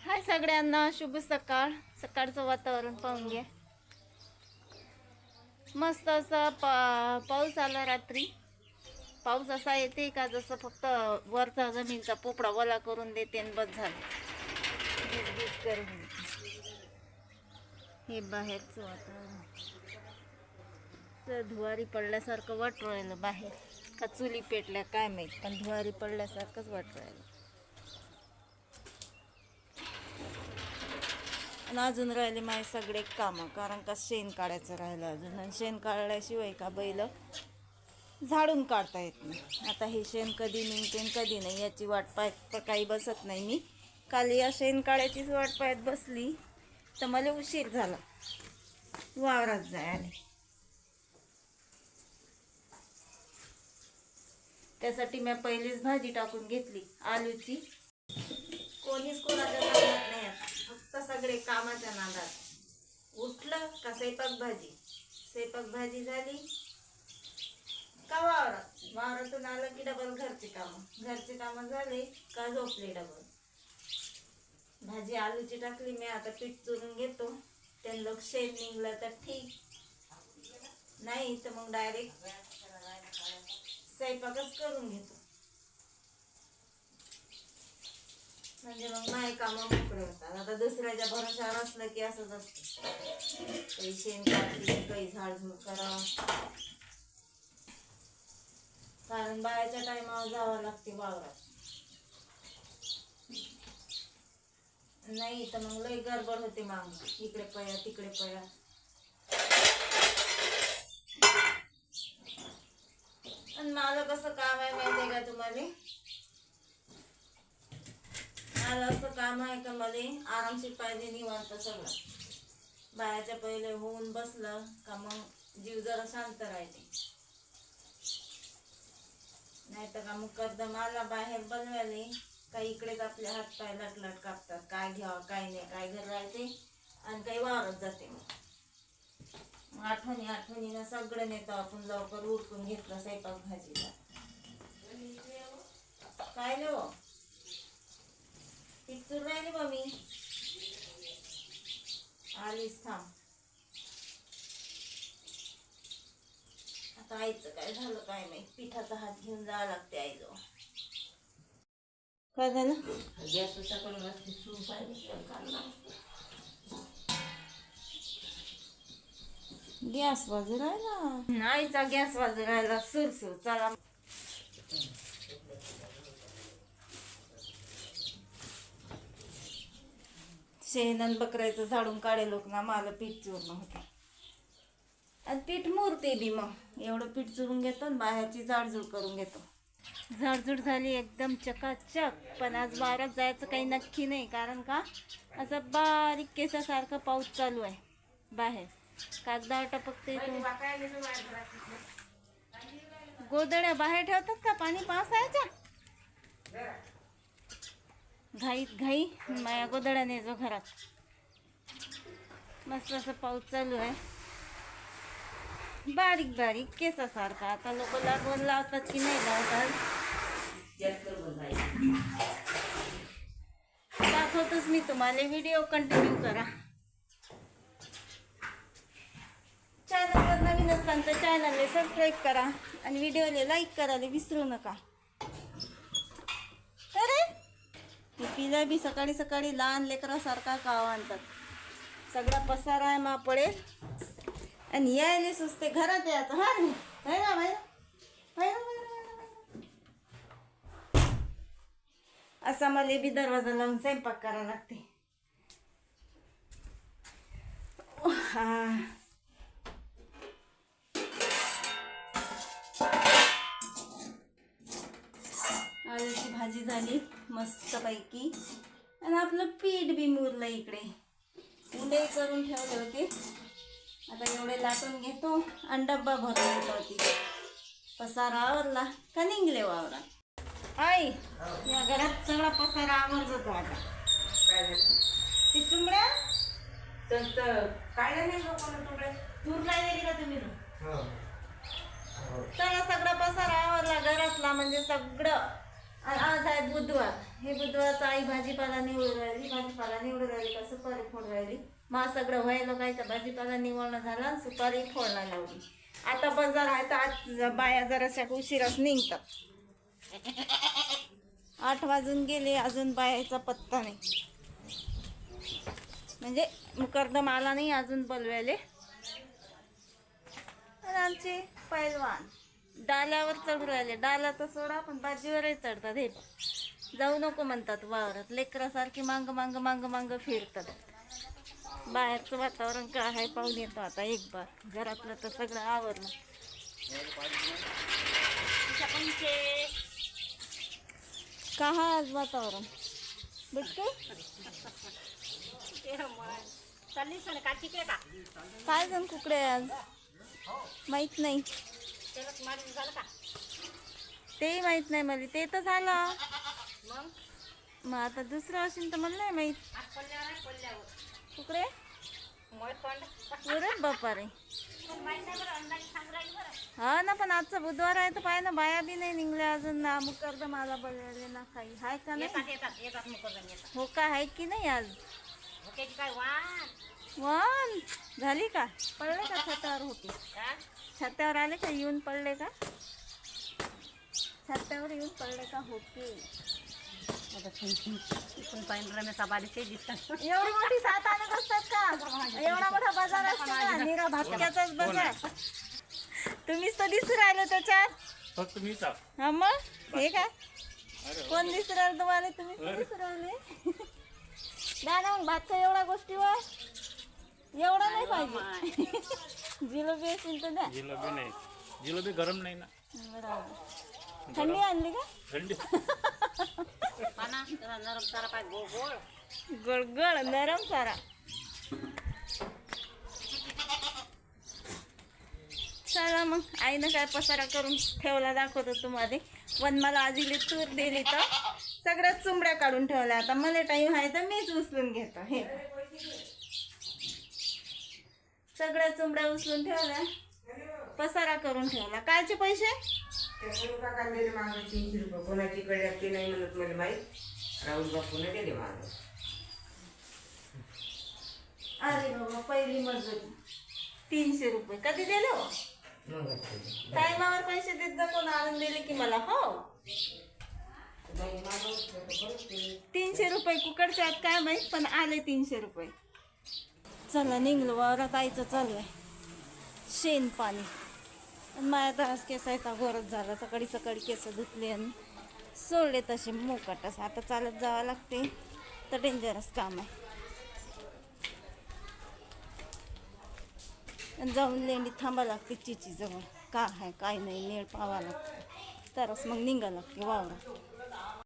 हाय सगळ्यांना, शुभ सकाळ. सकाळचं वातावरण पाहून घ्या. मस्त असा पाऊस आला रात्री. पाऊस असा येते का जसं फक्त वरचा जमीनचा पोपडा वला करून देते आणि बस झालं. गीच करून हे बाहेरचं वातावरण धुवारी पडल्यासारखं वाटू राहिलं. बाहेर का चुली पेटल्या काय माहीत, पण धुवारी पडल्यासारखंच वाटू राहिलं. आणि अजून राहिले माझे सगळे कामं, कारण का शेण काढायचं राहिलं अजून. आणि शेण काढल्याशिवाय का बैल झाडून काढता येत नाही. आता हे शेण कधी निघते कधी नाही याची वाट पाहत काही बसत नाही मी. काल या शेण काढायचीच वाट पाहत बसली तर मला उशीर झाला वावरात जायला. त्यासाठी मी पहिलीच भाजी टाकून घेतली आलूची. कोणीच कोणाच्या नादात नाही, फक्त सगळे कामाच्या नादात. उठलं का स्वयंपाक भाजी झाली का वावरातून आलं की डबल घरचे कामं झाले का झोपले डबल. भाजी आलूची टाकली मी, आता पीठ चुरून घेतो. त्यांना शेण निघलं तर ठीक, नाही तर मग डायरेक्ट स्वयंपाकच करून घेतो. म्हणजे मग माझे कामं मोकळे होतात. आता दुसऱ्याच्या भरोशावर असलं की असंच असतं, काही शेण काढली काही झाडझूड करा, कारण बायाच्या टायमावर जावं लागते वावरात. नाही तर मग लई गडबड होते, माग इकडे पया तिकडे पया. आणि माझं कसं काम आहे माहिती आहे का तुम्हाला? मला असं काम आहे का मला आरामशीर पाहिजे, निवांत सगळं. बायाच्या पहिले होऊन बसलं का मग जीव जरा शांत राहते. नाही तर का मुकद्दम आला बाहेर बनवायले का इकडेच आपले हात पाय लटलट कापतात. काय घ्यावं काय नाही, काय घर राहते आणि काही वावरत जाते. मग आठवणीनं सगळं नेतो आपण. लवकर उठून घेतलं स्वयंपाक भाजीला. काय लो पिक्चर राहिली बा, मी आलीच थांब. आता आईचं काय झालं काय माहित, पिठाचा हात घेऊन जावं लागते आईजवळ. काय झालं? गॅस वाजू राहिला, आईचा गॅस वाजू राहिला सुरसुर. चला शेण बकरायचं झाडून काढे लोक ना. मला पीठ चुरणं होते आणि पीठ मुरते बी. मग एवढं पीठ चुरून घेतो आणि बाहेरची जाडजूड करून घेतो. जाडजूड झाली एकदम चकाचक. पण आज वावरात जायचं काही नक्की नाही, कारण का असं बारीक केसासारखं पाऊस चालू आहे बाहेर. कागदावर टपकते. गोदड्या बाहेर ठेवतात का पाणी पावसाळ्याच्या? घाई माया गोदड्याने जो घरात. मस्त असं पाऊस चालू आहे, बारीक केसासारखा. आता लोक लागवण लावतात की नाही लावतात दाखवतोच मी तुम्हाला. व्हिडिओ कंटिन्यू करा. चॅनलवर नवीन असताना तर चॅनलला सबस्क्राईब करा आणि व्हिडिओला लाईक करायला विसरू नका. अरे हे पिझ्झा बी सकाळी सकाळी लहान लेकरासारखा कावा आणतात. सगळा पसारा आहे मा पडेल आणि यायले सुचते घरात यायचं. असा मला बी दरवाजा लावून स्वयंपाक करावा लागते. आलूची भाजी झाली मस्तपैकी आणि आपलं पीठ बी मुरलं. इकडे उंडे करून ठेवले होते, आता एवढे लाटून घेतो आणि डब्बा भरून घेतो. होती पसारा आवरला का निघले वावरात. आई या घरात सगळा पसारा आवरत होतो. आता ते चुंबड्या काय नाही तुमड्या दूर नाही का तुम्ही? चला सगळा पसारा आवरला घरातला, म्हणजे सगळं. आज आहे बुधवार, हे बुधवारचं आई भाजीपाला निवडून राहिली का सुपारी फोड राहिली. मग सगळं व्हायला कायचं भाजीपाला निवडणं झाला, सुपारी फोडला लावली. आता बाजार आहे तर आज बाया जराशा उशिराच निघतात. 8 वाजून गेले, अजून बायाचा पत्ता नाही. म्हणजे मुकरदम आला नाही अजून बोलवायले. आमचे पैलवान डाल्यावर चढू राहिले. डाला तर सोडा, पण बाजीवरही चढतात. हे जाऊ नको म्हणतात वावरात. लेकरासारखी मांग मांग मांग मांग फिरतात. बाहेरचं वातावरण काय आहे पाहून येतो आता एक बार. घरातलं तर सगळं आवरलं. का आज वातावरण बिटके काय जण कुकडे आज माहित नाही. तेही माहित नाही मला. ते तर झालं मग आता दुसरं असेल तर मला नाही माहित. कुकडे पुरे बापा रे. हा ना, पण आजचा बुधवार आहे तर पाय ना, बाया बी नाही निघल्या अजून ना. मुकर्द मला बोलवले ना काही आहे का नाही. हो का आहे की नाही आज वान झाली का? पडले का छतावर होते? छतावर आले का? येऊन पडले का? छतावर येऊन पडले का होते? एवढी मोठी सात आणत असतात का? एवढा मोठा बाजार असतो का? निरा भातक्याचाच बाजार. तुम्हीच तर दिसू राहिले त्याच्यात. फक्त मीच आहे. हा मग हे काय कोण दिसू राहिले तुम्हाला? तुम्हीच तर दिसू राहिले. द्या ना मग भातच्या एवढ्या गोष्टीवर. एवढं नाही पाहिजे. जिलेबी असेल तर द्या. जिलेबी नाही, जिलेबी गरम नाही ना. बरोबर. थंडी आणली का? थंडी गळगळ नरम सारा. चला मग आईनं काय पसारा करून ठेवला दाखवतो तुम्हाला. मला आजीले तूर दिली तर सगळ्यात चुंबड्या काढून ठेवल्या. आता मला टाईम आहे तर मीच उचलून घेतो. हे सगळ्या चुंबड्या उचलून ठेवल्या, पसारा करून ठेवला. कायचे पैसे? 300 रुपये कोणाची कडे ते नाही म्हणत मला माहीत. राहुल बापूने दिले मला. अरे बाबा, पहिली मजुरी 300 रुपये कधी दिले हो? टायमावर पैसे देत जा. कोण आणून दिले की मला. हो 300 रुपये कुकडचे आहेत काय माहीत, पण आले 300 रुपये. चला निघलो वावरात. आईचं चालू आहे शेण पाणी. माझ्या तर आज केसायचा घोरच झाला. सकाळी सकाळी केस धुतले आणि सोडले तसे मोकाटच. आता चालत जावं लागते तर डेंजरस काम आहे. आणि जाऊन लेंडी थांबा लागते चिचीजवळ. काय आहे काय नाही नेळ पावा लागते तरच मग निघा लागते वावरात.